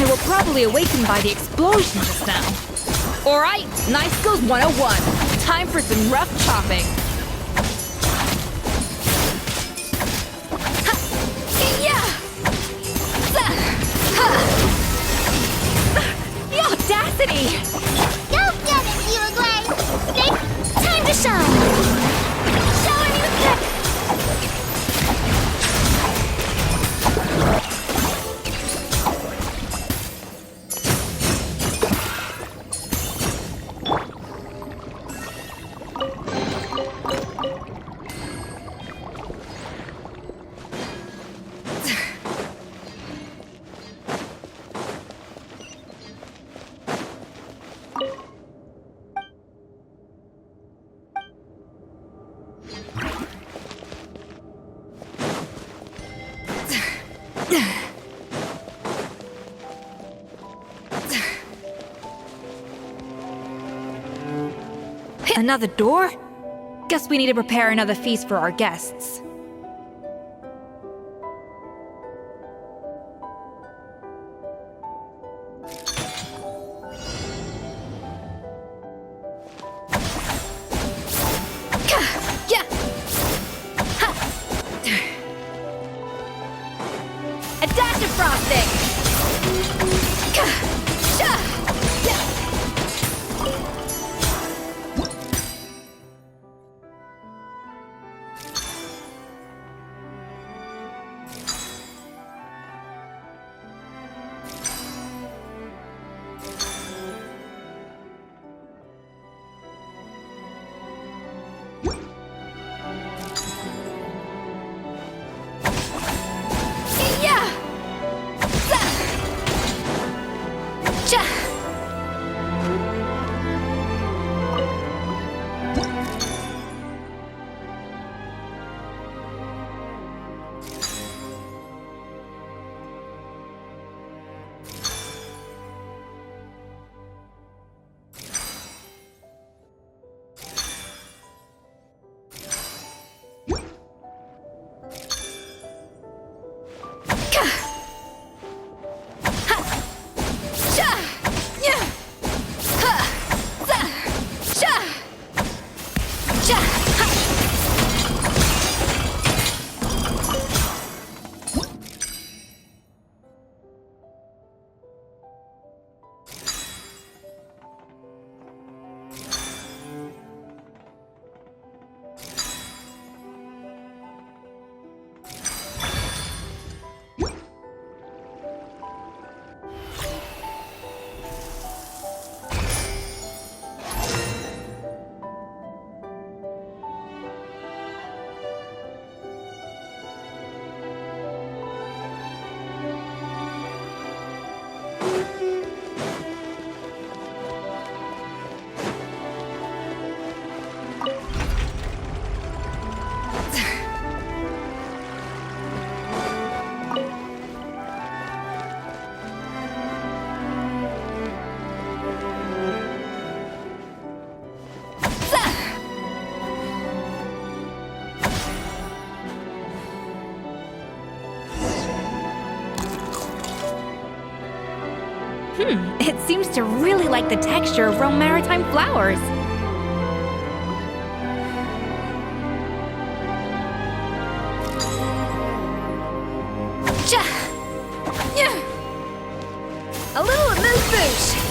You were probably awakened by the explosion just now. Alright, Knife Skills 101. Time for some rough chopping. The audacity! Go get it, Uruguay! Snake, time to shine! Show a new trick! Another door? Guess we need to prepare another feast for our guests. A dash of frosting! It seems to really like the texture of Rome maritime flowers. A little amuse-bouche!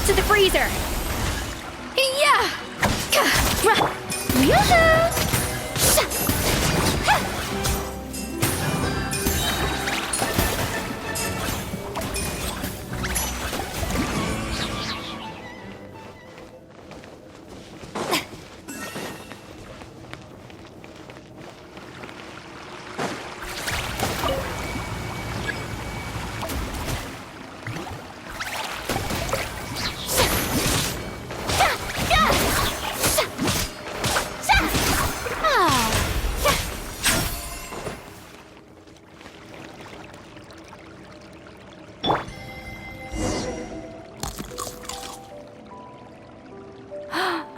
to the freezer. Yeah. Yoo-hoo!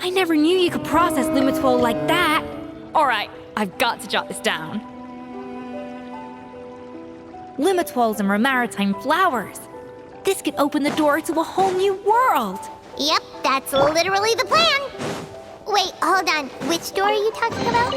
I never knew you could process Lumitwol like that. Alright, I've got to jot this down. Lumitwols and maritime flowers. This could open the door to a whole new world. Yep, that's literally the plan. Wait, hold on. Which door are you talking about?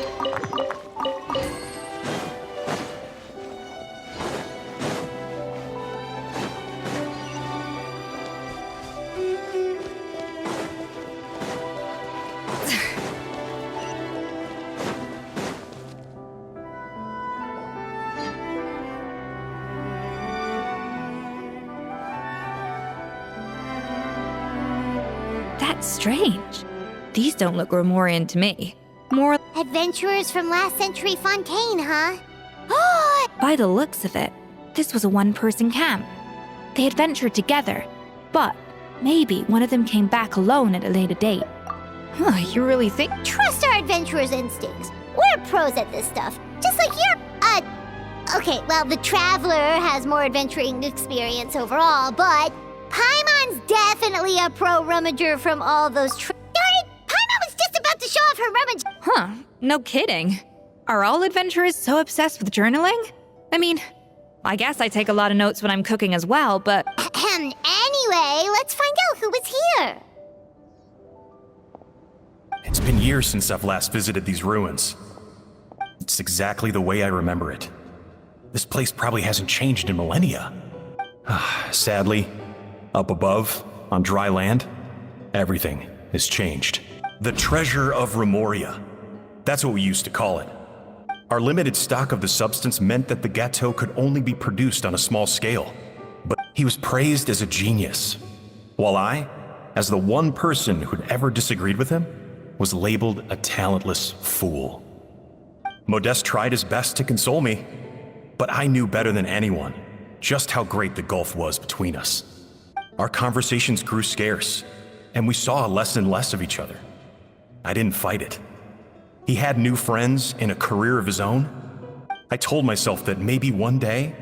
That's strange. These don't look Romorian to me. More Adventurers from last century Fontaine, huh? Oh! by the looks of it, this was a one-person camp. They adventured together, but maybe one of them came back alone at a later date. Huh, you really think? Trust our adventurers' instincts. We're pros at this stuff. Just like you're, okay, well, the Traveler has more adventuring experience overall, but Paimon's definitely a pro rummager from all those Darn it! Paimon was just about to show off her rummage. Huh, no kidding. Are all adventurers so obsessed with journaling? I mean, I guess I take a lot of notes when I'm cooking as well, but... Anyway, let's find out who was here. It's been years since I've last visited these ruins. It's exactly the way I remember it. This place probably hasn't changed in millennia. Sadly, up above, on dry land, everything has changed. The treasure of Remoria. That's what we used to call it. Our limited stock of the substance meant that the gâteau could only be produced on a small scale. But he was praised as a genius, while I, as the one person who'd ever disagreed with him, was labeled a talentless fool. Modeste tried his best to console me, but I knew better than anyone just how great the gulf was between us. Our conversations grew scarce, and we saw less and less of each other. I didn't fight it. He had new friends and a career of his own. I told myself that maybe one day,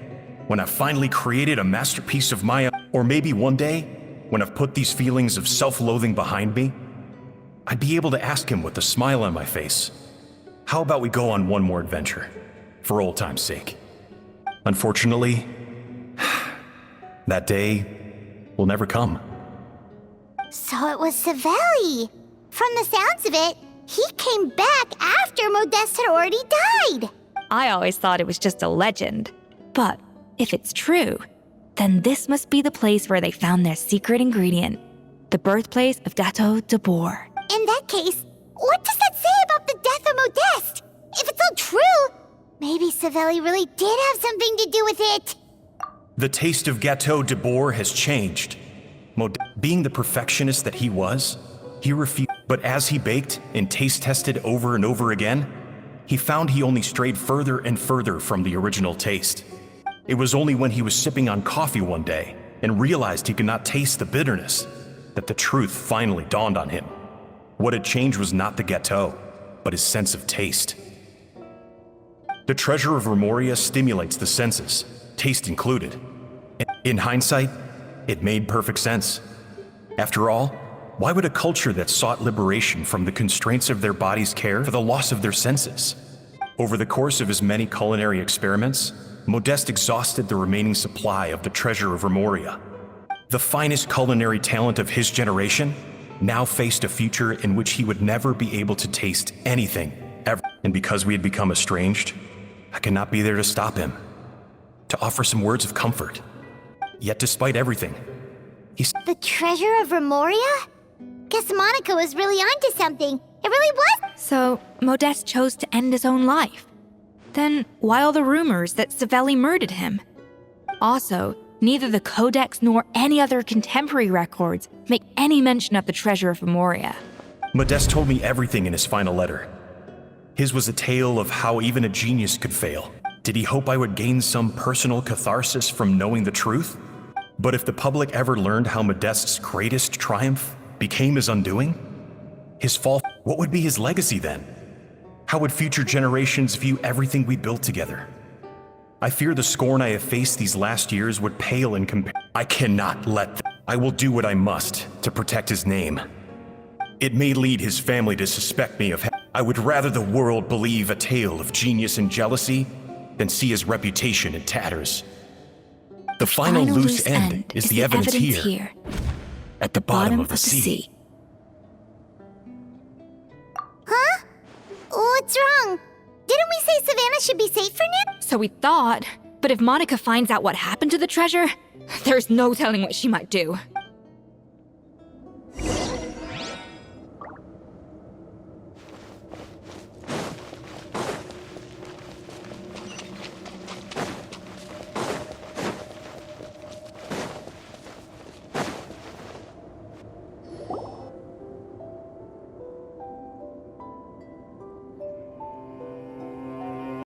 when I've finally created a masterpiece of my own, or maybe one day, when I've put these feelings of self-loathing behind me, I'd be able to ask him with a smile on my face, how about we go on one more adventure, for old time's sake? Unfortunately, that day will never come. So it was Savelli. From the sounds of it, he came back after Modeste had already died. I always thought it was just a legend. But if it's true, then this must be the place where they found their secret ingredient, the birthplace of Dato de Boer. In that case, what does that say about the death of Modeste? If it's all true, maybe Savelli really did have something to do with it. The taste of Gâteau de Boer has changed. Being the perfectionist that he was, he refused. But as he baked and taste tested over and over again, he found he only strayed further and further from the original taste. It was only when he was sipping on coffee one day and realized he could not taste the bitterness that the truth finally dawned on him. What had changed was not the gâteau, but his sense of taste. The treasure of Remoria stimulates the senses, taste included. In hindsight, it made perfect sense. After all, why would a culture that sought liberation from the constraints of their bodies care for the loss of their senses? Over the course of his many culinary experiments, Modeste exhausted the remaining supply of the treasure of Remoria. The finest culinary talent of his generation now faced a future in which he would never be able to taste anything, ever. And because we had become estranged, I could not be there to stop him, to offer some words of comfort. Yet despite everything, The treasure of Remoria? Guess Monica was really onto something. It really was. So, Modeste chose to end his own life. Then, why all the rumors that Savelli murdered him? Also, neither the Codex nor any other contemporary records make any mention of the treasure of Remoria. Modeste told me everything in his final letter. His was a tale of how even a genius could fail. Did he hope I would gain some personal catharsis from knowing the truth? But if the public ever learned how Modeste's greatest triumph became his undoing, his fall, what would be his legacy then? How would future generations view everything we built together? I fear the scorn I have faced these last years would pale in comparison. I cannot let them. I will do what I must to protect his name. It may lead his family to suspect me of. I would rather the world believe a tale of genius and jealousy than see his reputation in tatters. The final loose end is the evidence here, at the bottom of the sea. Huh? What's wrong? Didn't we say Savannah should be safe for now? So we thought, but if Monica finds out what happened to the treasure, there's no telling what she might do.